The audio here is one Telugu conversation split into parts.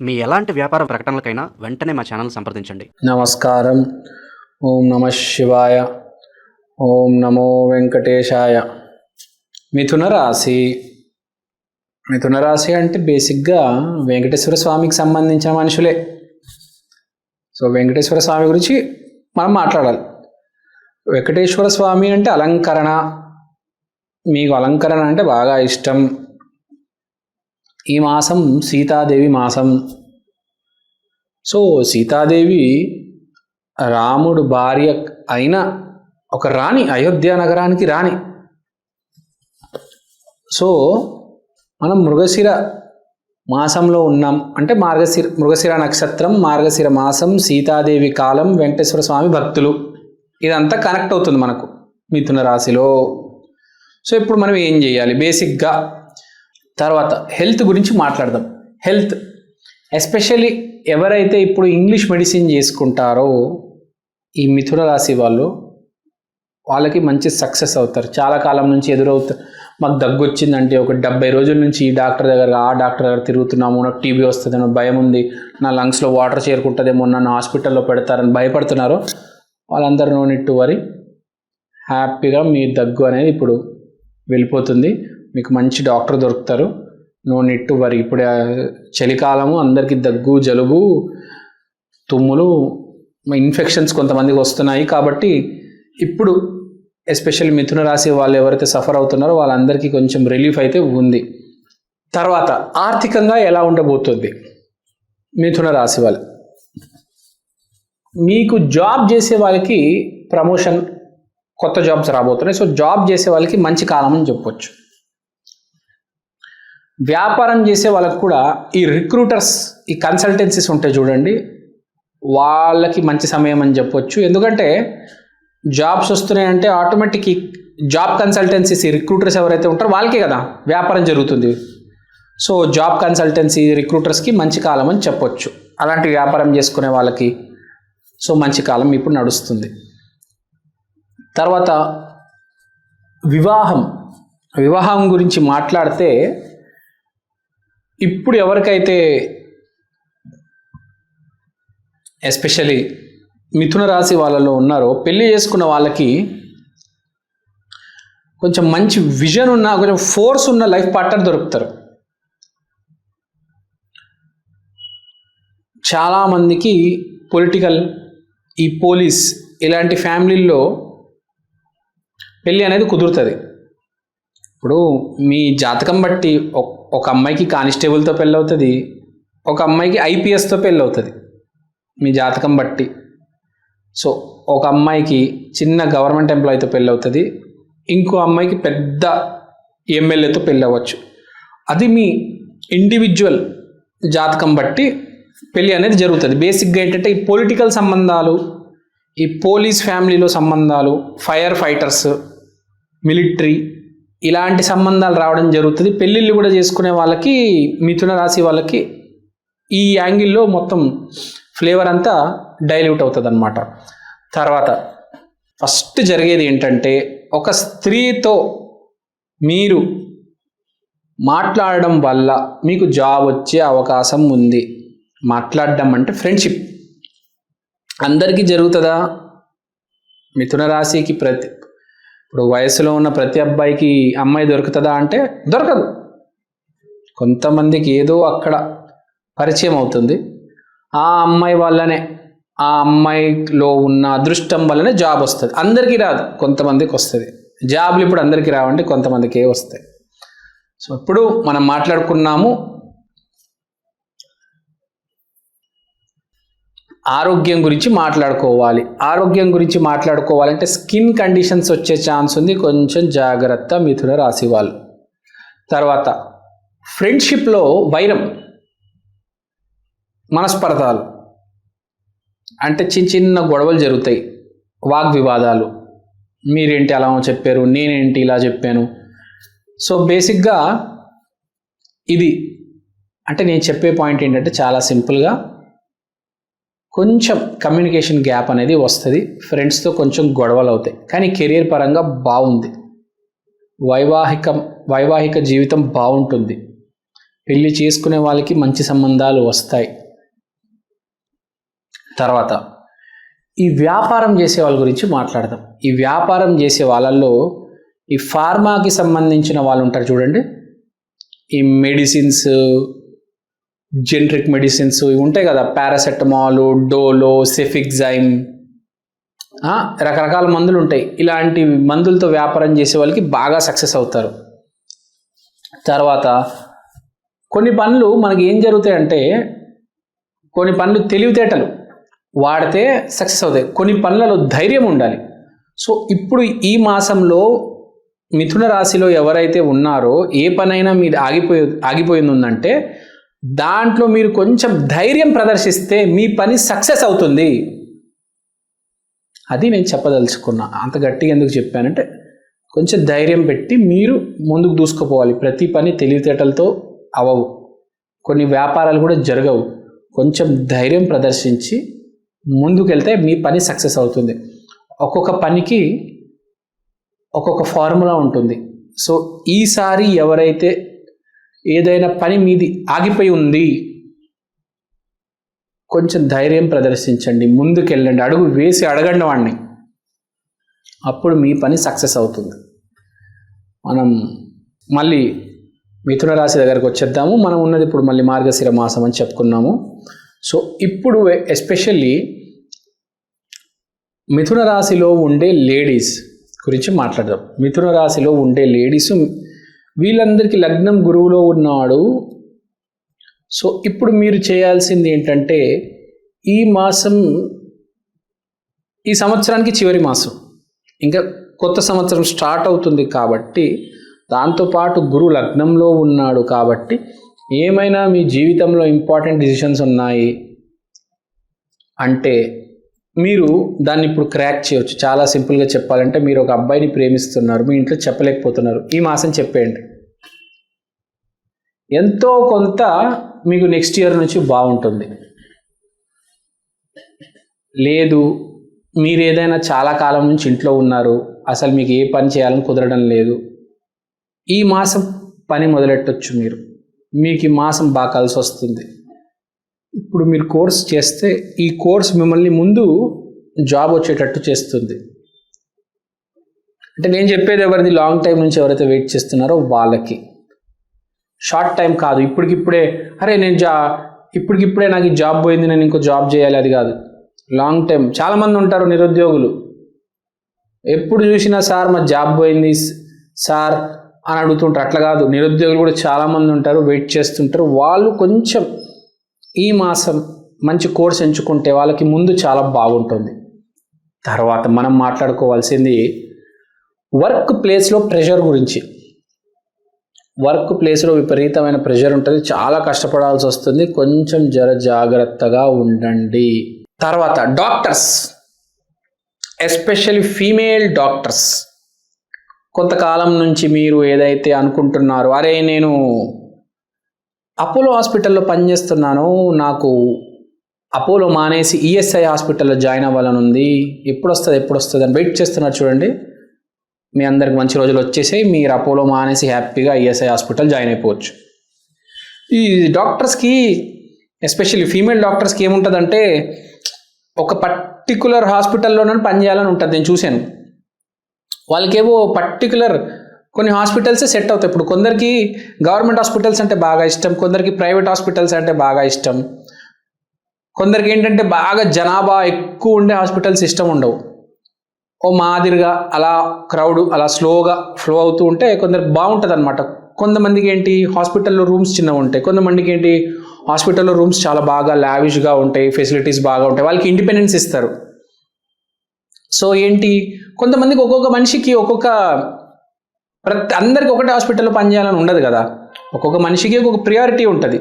మీ ఎలాంటి వ్యాపార ప్రకటనలకైనా వెంటనే మా ఛానల్ సంప్రదించండి. నమస్కారం. ఓం నమ శివాయ. ఓం నమో వెంకటేశాయ. మిథున రాశి. మిథున రాశి అంటే బేసిక్గా వెంకటేశ్వర స్వామికి సంబంధించిన మనుషులే. సో వెంకటేశ్వర స్వామి గురించి మనం మాట్లాడాలి. వెంకటేశ్వర స్వామి అంటే అలంకరణ. మీకు అలంకరణ అంటే బాగా ఇష్టం. ఈ మాసం సీతాదేవి మాసం. సో సీతాదేవి రాముడు భార్య అయిన ఒక రాణి, అయోధ్య నగరానికి రాణి. సో మనం మృగశిర మాసంలో ఉన్నాం అంటే మృగశిర నక్షత్రం, మార్గశిర మాసం, సీతాదేవి కాలం, వెంకటేశ్వర స్వామి భక్తులు, ఇదంతా కనెక్ట్ అవుతుంది మనకు మిథున రాశిలో. సో ఇప్పుడు మనం ఏం చేయాలి బేసిక్గా? తర్వాత హెల్త్ గురించి మాట్లాడదాం. హెల్త్ ఎస్పెషల్లీ ఎవరైతే ఇప్పుడు ఇంగ్లీష్ మెడిసిన్ చేసుకుంటారో ఈ మిథున రాశి వాళ్ళకి మంచి సక్సెస్ అవుతారు. చాలా కాలం నుంచి ఎదురవుతారు. మాకు దగ్గు వచ్చిందంటే ఒక 70 రోజుల నుంచి ఈ డాక్టర్ దగ్గర ఆ డాక్టర్ దగ్గర తిరుగుతున్నాము, నాకు టీబీ వస్తుందేమో భయం ఉంది, నా లంగ్స్లో వాటర్ చేరుకుంటుందేమో, నన్ను హాస్పిటల్లో పెడతారని భయపడుతున్నారు. వాళ్ళందరూ నో నీడ్ టు వరీ. హ్యాపీగా మీ దగ్గు అనేది ఇప్పుడు వెళ్ళిపోతుంది. మీకు మంచి డాక్టర్ దొరుకుతారు. No need to worry. ఇప్పుడు చలికాలము, అందరికీ దగ్గు, జలుబు, తుమ్ములు, ఇన్ఫెక్షన్స్ కొంతమందికి వస్తున్నాయి. కాబట్టి ఇప్పుడు ఎస్పెషల్లీ మిథున రాశి వాళ్ళు ఎవరైతే సఫర్ అవుతున్నారో వాళ్ళందరికీ కొంచెం రిలీఫ్ అయితే ఉంది. తర్వాత ఆర్థికంగా ఎలా ఉండబోతుంది మిథున రాశి వాళ్ళు? మీకు జాబ్ చేసే వాళ్ళకి ప్రమోషన్, కొత్త జాబ్స్ రాబోతున్నాయి. సో జాబ్ చేసే వాళ్ళకి మంచి కాలం అని చెప్పొచ్చు. వ్యాపారం చేసే వాళ్ళకి కూడా ఈ రిక్రూటర్స్, ఈ కన్సల్టెన్సీస్ ఉంటాయి చూడండి, వాళ్ళకి మంచి సమయం అని చెప్పొచ్చు. ఎందుకంటే జాబ్స్ వస్తున్నాయంటే ఆటోమేటిక్ ఈ జాబ్ కన్సల్టెన్సీస్, ఈ రిక్రూటర్స్ ఎవరైతే ఉంటారో వాళ్ళకే కదా వ్యాపారం జరుగుతుంది. సో జాబ్ కన్సల్టెన్సీ రిక్రూటర్స్కి మంచి కాలం అని చెప్పొచ్చు. అలాంటి వ్యాపారం చేసుకునే వాళ్ళకి సో మంచి కాలం ఇప్పుడు నడుస్తుంది. తర్వాత వివాహం గురించి మాట్లాడితే ఇప్పుడు ఎవరికైతే ఎస్పెషల్లీ మిథున రాశి వాళ్ళలో ఉన్నారో పెళ్లి చేసుకున్న వాళ్ళకి కొంచెం మంచి విజన్ ఉన్న, కొంచెం ఫోర్స్ ఉన్న లైఫ్ పార్ట్నర్ దొరుకుతారు. చాలామందికి పొలిటికల్, ఈ పోలీస్ ఇలాంటి ఫ్యామిలీల్లో పెళ్ళి అనేది కుదురుతుంది. ఇప్పుడు మీ జాతకం బట్టి ఒక అమ్మాయికి కానిస్టేబుల్తో పెళ్ళి అవుతుంది, ఒక అమ్మాయికి ఐపీఎస్తో పెళ్ళి అవుతుంది మీ జాతకం బట్టి. సో ఒక అమ్మాయికి చిన్న గవర్నమెంట్ ఎంప్లాయీతో పెళ్ళి అవుతుంది, ఇంకో అమ్మాయికి పెద్ద ఎమ్మెల్యేతో పెళ్ళి అవ్వచ్చు. అది మీ ఇండివిజువల్ జాతకం బట్టి పెళ్ళి అనేది జరుగుతుంది. బేసిక్గా ఏంటంటే ఈ పొలిటికల్ సంబంధాలు, ఈ పోలీస్ ఫ్యామిలీలో సంబంధాలు, ఫైర్ ఫైటర్స్, మిలిటరీ, ఇలాంటి సంబంధాలు రావడం జరుగుతుంది. పెళ్ళిళ్ళు కూడా చేసుకునే వాళ్ళకి, మిథున రాశి వాళ్ళకి ఈ యాంగిల్లో మొత్తం ఫ్లేవర్ అంతా డైల్యూట్ అవుతుంది అన్నమాట. తర్వాత ఫస్ట్ జరిగేది ఏంటంటే ఒక స్త్రీతో మీరు మాట్లాడడం వల్ల మీకు జాబ్ వచ్చే అవకాశం ఉంది. మాట్లాడడం అంటే ఫ్రెండ్షిప్ అందరికీ జరుగుతుందా? మిథున రాశికి ఇప్పుడు వయసులో ఉన్న ప్రతి అబ్బాయికి అమ్మాయి దొరుకుతుందా అంటే దొరకదు. కొంతమందికి ఏదో అక్కడ పరిచయం అవుతుంది, ఆ అమ్మాయి వల్లనే, ఆ అమ్మాయిలో ఉన్న అదృష్టం వల్లనే జాబ్ వస్తుంది. అందరికీ రాదు, కొంతమందికి వస్తుంది. జాబ్లు ఇప్పుడు అందరికీ రావండి, కొంతమందికి వస్తాయి. సో ఇప్పుడు మనం మాట్లాడుకున్నాము ఆరోగ్యం గురించి మాట్లాడుకోవాలి. ఆరోగ్యం గురించి మాట్లాడుకోవాలంటే స్కిన్ కండిషన్స్ వచ్చే ఛాన్స్ ఉంది, కొంచెం జాగ్రత్త మిథున రాశి వాళ్ళు. తర్వాత ఫ్రెండ్షిప్లో వైరం, మనస్పర్ధాలు అంటే చిన్న గొడవలు జరుగుతాయి, వాగ్వివాదాలు. మీరేంటి అలా చెప్పారు, నేనేంటి ఇలా చెప్పాను. సో బేసిక్గా ఇది అంటే నేను చెప్పే పాయింట్ ఏంటంటే చాలా సింపుల్గా కొంచెం కమ్యూనికేషన్ గ్యాప్ అనేది వస్తుంది. ఫ్రెండ్స్తో కొంచెం గొడవలు అవుతాయి, కానీ కెరీర్ పరంగా బాగుంది. వైవాహిక జీవితం బాగుంటుంది. పెళ్లి చేసుకునే వాళ్ళకి మంచి సంబంధాలు వస్తాయి. తర్వాత ఈ వ్యాపారం చేసే వాళ్ళ గురించి మాట్లాడదాం. ఈ వ్యాపారం చేసే వాళ్ళల్లో ఈ ఫార్మాకి సంబంధించిన వాళ్ళు ఉంటారు చూడండి. ఈ మెడిసిన్స్, జెనరిక్ మెడిసిన్స్ ఇవి ఉంటాయి కదా, పారాసెటమాల్, డోలో, సెఫిక్జైమ్, రకరకాల మందులు ఉంటాయి. ఇలాంటి మందులతో వ్యాపారం చేసే వాళ్ళకి బాగా సక్సెస్ అవుతారు. తర్వాత కొన్ని పనులు మనకి ఏం జరుగుతాయంటే, కొన్ని పనులు తెలివితేటలు వాడితే సక్సెస్ అవుతాయి, కొన్ని పనులలో ధైర్యం ఉండాలి. సో ఇప్పుడు ఈ మాసంలో మిథున రాశిలో ఎవరైతే ఉన్నారో ఏ పనైనా మీరు ఆగిపోయింది ఉందంటే దాంట్లో మీరు కొంచెం ధైర్యం ప్రదర్శిస్తే మీ పని సక్సెస్ అవుతుంది. అది నేను చెప్పదలుచుకున్నా. అంత గట్టిగా ఎందుకు చెప్పానంటే కొంచెం ధైర్యం పెట్టి మీరు ముందుకు దూసుకుపోవాలి. ప్రతి పని తెలివితేటలతో అవవు, కొన్ని వ్యాపారాలు కూడా జరగవు. కొంచెం ధైర్యం ప్రదర్శించి ముందుకెళ్తే మీ పని సక్సెస్ అవుతుంది. ఒక్కొక్క పనికి ఒక్కొక్క ఫార్ములా ఉంటుంది. సో ఈసారి ఎవరైతే ఏదైనా పని మీది ఆగిపోయి ఉంది, కొంచెం ధైర్యం ప్రదర్శించండి, ముందుకెళ్ళండి, అడుగు వేసి అడగండి వాడిని, అప్పుడు మీ పని సక్సెస్ అవుతుంది. మనం మళ్ళీ మిథున రాశి దగ్గరకు వచ్చేద్దాము. మనం ఉన్నది ఇప్పుడు మళ్ళీ మార్గశిర మాసం అని చెప్పుకున్నాము. సో ఇప్పుడు ఎస్పెషల్లీ మిథున రాశిలో ఉండే లేడీస్ గురించి మాట్లాడదాం. మిథున రాశిలో ఉండే లేడీస్, వీళ్ళందరికీ లగ్నం గురువులో ఉన్నాడు. సో ఇప్పుడు మీరు చేయాల్సింది ఏంటంటే, ఈ మాసం ఈ సంవత్సరానికి చివరి మాసం, ఇంకా కొత్త సంవత్సరం స్టార్ట్ అవుతుంది కాబట్టి, దాంతోపాటు గురువు లగ్నంలో ఉన్నాడు కాబట్టి ఏమైనా మీ జీవితంలో ఇంపార్టెంట్ డిసిషన్స్ ఉన్నాయి అంటే మీరు దాన్ని ఇప్పుడు క్రాక్ చేయవచ్చు. చాలా సింపుల్గా చెప్పాలంటే, మీరు ఒక అబ్బాయిని ప్రేమిస్తున్నారు, మీ ఇంట్లో చెప్పలేకపోతున్నారు, ఈ మాసం చెప్పేయండి. ఎంతో కొంత మీకు నెక్స్ట్ ఇయర్ నుంచి బాగుంటుంది. లేదు, మీరు ఏదైనా చాలా కాలం నుంచి ఇంట్లో ఉన్నారు, అసలు మీకు ఏ పని చేయాలని కుదరడం లేదు, ఈ మాసం పని మొదలెట్టొచ్చు. మీకు ఈ మాసం బాగా కలిసి వస్తుంది. ఇప్పుడు మీరు కోర్స్ చేస్తే ఈ కోర్స్ మిమ్మల్ని ముందు జాబ్ వచ్చేటట్టు చేస్తుంది. అంటే నేను చెప్పేది ఎవరిది లాంగ్ టైం నుంచి ఎవరైతే వెయిట్ చేస్తున్నారో వాళ్ళకి, షార్ట్ టైం కాదు. ఇప్పటికిప్పుడే అరే నేను ఇప్పటికిప్పుడే నాకు ఈ జాబ్ పోయింది, నేను ఇంకో జాబ్ చేయాలి, అది కాదు. Long time. చాలామంది ఉంటారు నిరుద్యోగులు, ఎప్పుడు చూసినా సార్ మా జాబ్ పోయింది సార్ అని అడుగుతుంటారు. అట్లా కాదు, నిరుద్యోగులు కూడా చాలామంది ఉంటారు, వెయిట్ చేస్తుంటారు. వాళ్ళు కొంచెం ఈ మాసం మంచి కోర్స్ ఎంచుకుంటే వాళ్ళకి ముందు చాలా బాగుంటుంది. తర్వాత మనం మాట్లాడుకోవాల్సింది వర్క్ ప్లేస్లో ప్రెషర్ గురించి. వర్క్ ప్లేస్లో విపరీతమైన ప్రెషర్ ఉంటుంది, చాలా కష్టపడాల్సి వస్తుంది, కొంచెం జాగ్రత్తగా ఉండండి. తర్వాత డాక్టర్స్, ఎస్పెషల్లీ ఫీమేల్ డాక్టర్స్, కొంతకాలం నుంచి మీరు ఏదైతే అనుకుంటున్నారో, అరే నేను అపోలో హాస్పిటల్లో పనిచేస్తున్నాను, నాకు అపోలో మానేసి ఈఎస్ఐ హాస్పిటల్లో జాయిన్ అవ్వాలని ఉంది, ఎప్పుడు వస్తుంది అని వెయిట్ చేస్తున్నారు చూడండి. మీ అందరికి మంచి రోజులు వచ్చేసాయి, మీరు అపోలో మానేసి హ్యాపీగా ఈఎస్ఐ హాస్పిటల్ జాయిన్ అయిపోవచ్చు. ఈ డాక్టర్స్కి, ఎస్పెషల్లీ ఫీమేల్ డాక్టర్స్కి ఏముంటుందంటే, ఒక పర్టికులర్ హాస్పిటల్లోనే పనిచేయాలని ఉంటుంది. నేను చూశాను, వాళ్ళకేవో పర్టికులర్ కొన్ని హాస్పిటల్సే సెట్ అవుతాయి. ఇప్పుడు కొందరికి గవర్నమెంట్ హాస్పిటల్స్ అంటే బాగా ఇష్టం, కొందరికి ప్రైవేట్ హాస్పిటల్స్ అంటే బాగా ఇష్టం, కొందరికి ఏంటంటే బాగా జనాభా ఎక్కువ ఉండే హాస్పిటల్స్ ఇష్టం ఉండవు. ఓ మాదిరిగా అలా క్రౌడ్ అలా స్లోగా ఫ్లో అవుతూ ఉంటే కొందరికి బాగుంటుంది అనమాట. కొంతమందికి ఏంటి హాస్పిటల్లో రూమ్స్ చిన్నగా ఉంటాయి, కొంతమందికి ఏంటి హాస్పిటల్లో రూమ్స్ చాలా బాగా లావిష్గా ఉంటాయి, ఫెసిలిటీస్ బాగా ఉంటాయి, వాళ్ళకి ఇండిపెండెన్స్ ఇస్తారు. సో ఏంటి, కొంతమందికి ఒక్కొక్క మనిషికి అందరికి ఒకటే హాస్పిటల్లో పనిచేయాలని ఉండదు కదా, ఒక్కొక్క మనిషికి ఒక్కొక్క ప్రియారిటీ ఉంటుంది.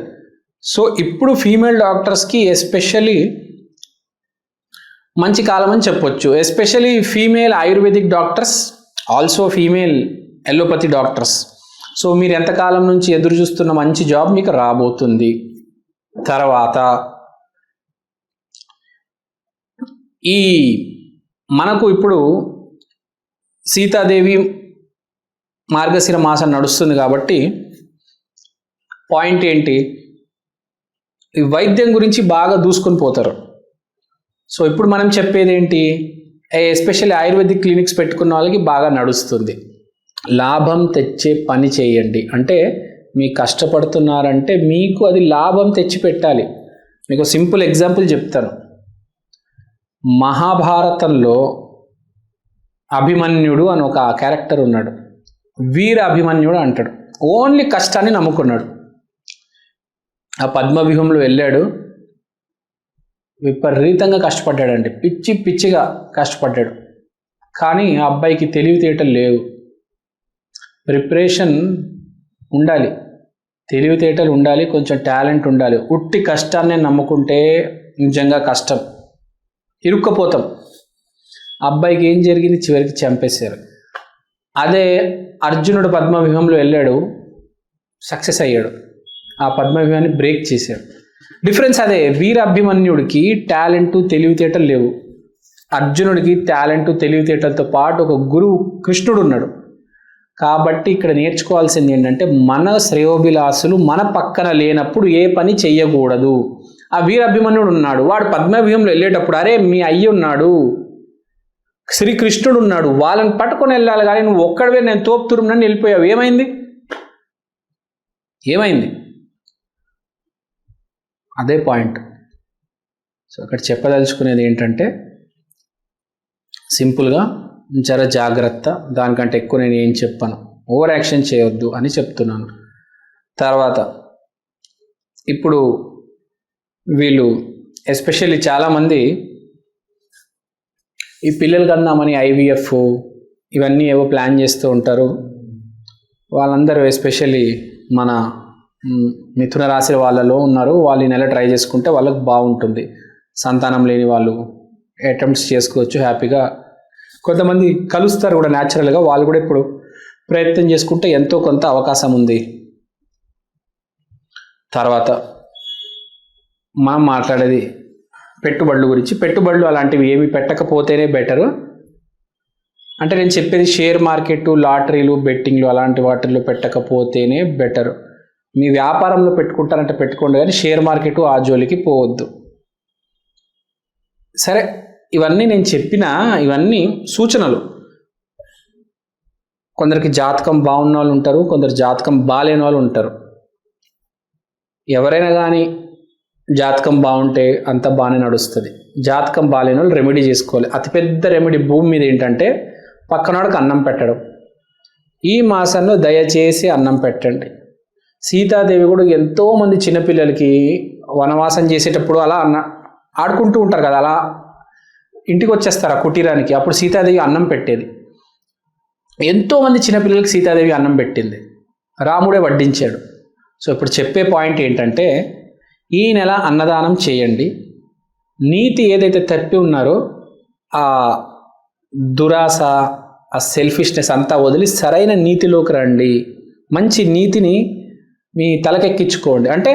సో ఇప్పుడు ఫీమేల్ డాక్టర్స్కి ఎస్పెషల్లీ మంచి కాలం అని చెప్పొచ్చు. Especially female ayurvedic doctors, also female allopathy doctors. So మీరు ఎంతకాలం నుంచి ఎదురు చూస్తున్న మంచి జాబ్ మీకు రాబోతుంది. తర్వాత ఈ మనకు ఇప్పుడు సీతాదేవి మార్గశిర మాసం నడుస్తుంది కాబట్టి పాయింట్ ఏంటి, ఈ వైద్యం గురించి బాగా దూసుకొని పోతారు. సో ఇప్పుడు మనం చెప్పేది ఏంటి, ఎస్పెషల్లీ ఆయుర్వేదిక్ క్లినిక్స్ పెట్టుకున్న వాళ్ళకి బాగా నడుస్తుంది. లాభం తెచ్చే పని చేయండి. అంటే మీ కష్టపడుతున్నారంటే మీకు అది లాభం తెచ్చి పెట్టాలి. మీకు సింపుల్ ఎగ్జాంపుల్ చెప్తాను. మహాభారతంలో అభిమన్యుడు అని ఒక క్యారెక్టర్ ఉన్నాడు. వీర అభిమన్యుడు అంటాడు. ఓన్లీ కష్టాన్ని నమ్ముకున్నాడు. ఆ పద్మవ్యూహంలో వెళ్ళాడు, విపరీతంగా కష్టపడ్డాడండి, పిచ్చి పిచ్చిగా కష్టపడ్డాడు. కానీ ఆ అబ్బాయికి తెలివితేటలు లేవు. ప్రిపరేషన్ ఉండాలి, తెలివితేటలు ఉండాలి, కొంచెం టాలెంట్ ఉండాలి. ఉట్టి కష్టాన్ని నమ్ముకుంటే నిజంగా కష్టం, ఇరుక్కపోతాం. అబ్బాయికి ఏం జరిగింది, చివరికి చంపేశారు. అదే అర్జునుడు పద్మవ్యూహంలో వెళ్ళాడు, సక్సెస్ అయ్యాడు, ఆ పద్మవ్యూహాన్ని బ్రేక్ చేశాడు. డిఫరెన్స్ అదే. వీర అభిమన్యుడికి టాలెంట్ తెలివితేటలు లేవు, అర్జునుడికి టాలెంట్ తెలివితేటలతో పాటు ఒక గురువు కృష్ణుడు ఉన్నాడు. కాబట్టి ఇక్కడ నేర్చుకోవాల్సింది ఏంటంటే, మన శ్రేయోభిలాసులు మన పక్కన లేనప్పుడు ఏ పని చెయ్యకూడదు. ఆ వీర అభిమన్యుడు ఉన్నాడు, వాడు పద్మవ్యూహంలో వెళ్ళేటప్పుడు అరే మీ అయ్య ఉన్నాడు, శ్రీకృష్ణుడు ఉన్నాడు, వాళ్ళని పట్టుకొని వెళ్ళాలి. కానీ నువ్వు ఒక్కడవే నేను తోపుతురునని వెళ్ళిపోయావు. ఏమైంది? అదే పాయింట్. సో అక్కడ చెప్పదలుచుకునేది ఏంటంటే, సింపుల్గా జర జాగ్రత్త, దానికంటే ఎక్కువ నేను ఏం చెప్పను, ఓవర్ యాక్షన్ చేయొద్దు అని చెప్తున్నాను. తర్వాత ఇప్పుడు వీళ్ళు ఎస్పెషల్లీ చాలామంది ఈ పిల్లలు కన్నామని IVF ఇవన్నీ ఏవో ప్లాన్ చేస్తూ ఉంటారు. వాళ్ళందరూ ఎస్పెషల్లీ మన మిథున రాశి వాళ్ళలో ఉన్నారు. వాళ్ళు ఈ నెల ట్రై చేసుకుంటే వాళ్ళకి బాగుంటుంది. సంతానం లేని వాళ్ళు అటెంప్ట్స్ చేసుకోవచ్చు హ్యాపీగా. కొంతమంది కలుస్తారు కూడా న్యాచురల్గా, వాళ్ళు కూడా ఇప్పుడు ప్రయత్నం చేసుకుంటే ఎంతో కొంత అవకాశం ఉంది. తర్వాత మనం మాట్లాడేది పెట్టుబడుల గురించి. పెట్టుబడులు అలాంటివి ఏమి పెట్టకపోతేనే బెటరు. అంటే నేను చెప్పేది షేర్ మార్కెట్, లాటరీలు, బెట్టింగ్లు అలాంటి వాటిల్లో పెట్టకపోతేనే బెటరు. మీ వ్యాపారంలో పెట్టుకుంటారంటే పెట్టుకోండి, కానీ షేర్ మార్కెట్ ఆ జోలికి పోవద్దు. సరే, ఇవన్నీ నేను చెప్పిన ఇవన్నీ సూచనలు. కొందరికి జాతకం బాగున్న వాళ్ళు ఉంటారు, కొందరు జాతకం బాగాలేని వాళ్ళు ఉంటారు. ఎవరైనా కానీ జాతకం బాగుంటే అంత బాగానే నడుస్తుంది. జాతకం బాగాలేని వాళ్ళు రెమెడీ చేసుకోవాలి. అతిపెద్ద రెమెడీ భూమి మీద ఏంటంటే పక్కనోడికి అన్నం పెట్టడం. ఈ మాసంలో దయచేసి అన్నం పెట్టండి. సీతాదేవి కూడా ఎంతోమంది చిన్నపిల్లలకి వనవాసం చేసేటప్పుడు అలా ఆడుకుంటూ ఉంటారు కదా, అలా ఇంటికి వచ్చేస్తారు ఆ కుటీరానికి. అప్పుడు సీతాదేవి అన్నం పెట్టేది. ఎంతోమంది చిన్నపిల్లలకి సీతాదేవి అన్నం పెట్టింది, రాముడే వడ్డించాడు. సో ఇప్పుడు చెప్పే పాయింట్ ఏంటంటే, ఈ నెల అన్నదానం చేయండి. నీతి ఏదైతే తప్పి ఉన్నారో ఆ దురాశ, ఆ సెల్ఫిష్నెస్ అంతా వదిలి సరైన నీతిలోకి రండి. మంచి నీతిని మీ తలకెక్కించుకోండి. అంటే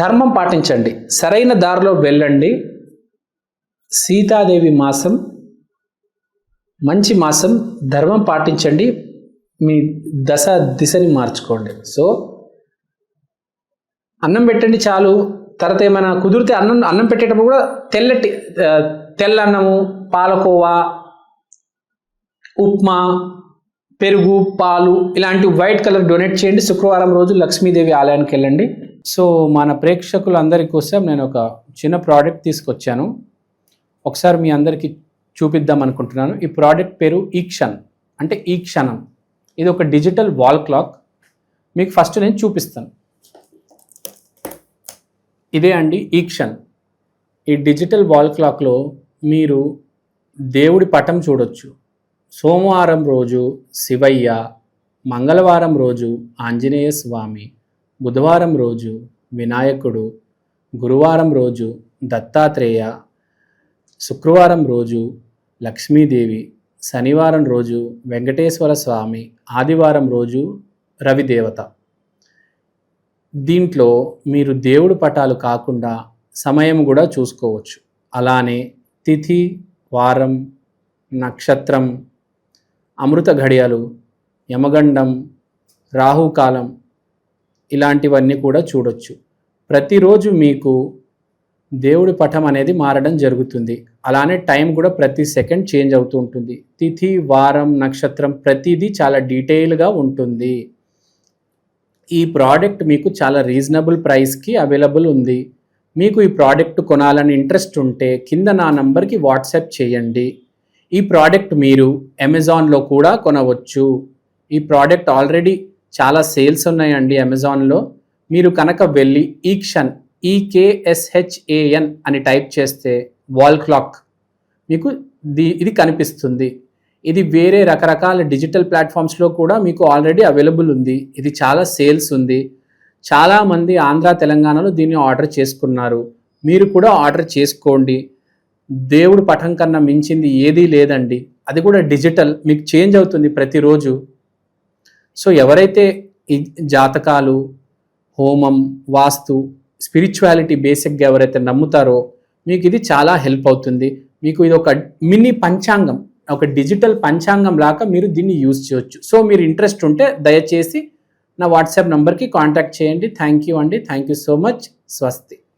ధర్మం పాటించండి, సరైన దారిలో వెళ్ళండి. సీతాదేవి మాసం మంచి మాసం, ధర్మం పాటించండి, మీ దిశని మార్చుకోండి. సో అన్నం పెట్టండి చాలు. తర్వాత ఏమైనా కుదిరితే అన్నం పెట్టేటప్పుడు కూడా తెల్ల అన్నము, పాలకోవా, ఉప్మా, పెరుగు, పాలు ఇలాంటి వైట్ కలర్ డొనేట్ చేయండి. శుక్రవారం రోజు లక్ష్మీదేవి ఆలయానికి వెళ్ళండి. సో మన ప్రేక్షకులందరి కోసం నేను ఒక చిన్న ప్రోడక్ట్ తీసుకొచ్చాను, ఒకసారి మీ అందరికీ చూపిద్దాం అనుకుంటున్నాను. ఈ ప్రోడక్ట్ పేరు ఈక్షన్, అంటే ఈ క్షణం. ఇది ఒక డిజిటల్ వాల్ క్లాక్. మీకు ఫస్ట్ నేను చూపిస్తాను. ఇదే అండి ఈక్షన్. ఈ డిజిటల్ వాల్ క్లాక్లో మీరు దేవుడి పటం చూడొచ్చు. సోమవారం రోజు శివయ్య, మంగళవారం రోజు ఆంజనేయ స్వామి, బుధవారం రోజు వినాయకుడు, గురువారం రోజు దత్తాత్రేయ, శుక్రవారం రోజు లక్ష్మీదేవి, శనివారం రోజు వెంకటేశ్వర స్వామి, ఆదివారం రోజు రవిదేవత. దీంట్లో మీరు దేవుడి పటాలు కాకుండా సమయం కూడా చూసుకోవచ్చు. అలానే తిథి, వారం, నక్షత్రం, అమృత ఘడియలు, యమగండం, రాహుకాలం ఇలాంటివన్నీ కూడా చూడొచ్చు. ప్రతిరోజు మీకు దేవుడి పటం అనేది మారడం జరుగుతుంది. అలానే టైం కూడా ప్రతి సెకండ్ చేంజ్ అవుతూ ఉంటుంది. తిథి, వారం, నక్షత్రం ప్రతిదీ చాలా డీటెయిల్గా ఉంటుంది. ఈ ప్రోడక్ట్ మీకు చాలా రీజనబుల్ ప్రైస్కి అవైలబుల్ ఉంది. మీకు ఈ ప్రోడక్ట్ కొనాలని ఇంట్రెస్ట్ ఉంటే కింద నా నంబర్కి వాట్సాప్ చేయండి. ఈ ప్రోడక్ట్ మీరు అమెజాన్లో కూడా కొనవచ్చు. ఈ ప్రోడక్ట్ ఆల్రెడీ చాలా సేల్స్ ఉన్నాయండి అమెజాన్లో. మీరు కనుక వెళ్ళి ఈక్షన్ EKSHAN అని టైప్ చేస్తే వాల్ క్లాక్ మీకు ఇది కనిపిస్తుంది. ఇది వేరే రకరకాల డిజిటల్ ప్లాట్ఫామ్స్లో కూడా మీకు ఆల్రెడీ అవైలబుల్ ఉంది. ఇది చాలా సేల్స్ ఉంది. చాలామంది ఆంధ్ర, తెలంగాణలో దీన్ని ఆర్డర్ చేసుకున్నారు. మీరు కూడా ఆర్డర్ చేసుకోండి. దేవుడి పటం కన్నా మించింది ఏదీ లేదండి. అది కూడా డిజిటల్, మీకు చేంజ్ అవుతుంది ప్రతిరోజు. సో ఎవరైతే ఈ జాతకాలు, హోమం, వాస్తు, స్పిరిచువాలిటీ బేసిక్గా ఎవరైతే నమ్ముతారో మీకు ఇది చాలా హెల్ప్ అవుతుంది. మీకు ఇది ఒక మినీ పంచాంగం, ఒక డిజిటల్ పంచాంగం లాగా మీరు దీన్ని యూజ్ చేయొచ్చు. సో మీరు ఇంట్రెస్ట్ ఉంటే దయచేసి నా వాట్సాప్ నంబర్కి కాంటాక్ట్ చేయండి. థ్యాంక్ యూ అండి. Thank you so much. స్వస్తి.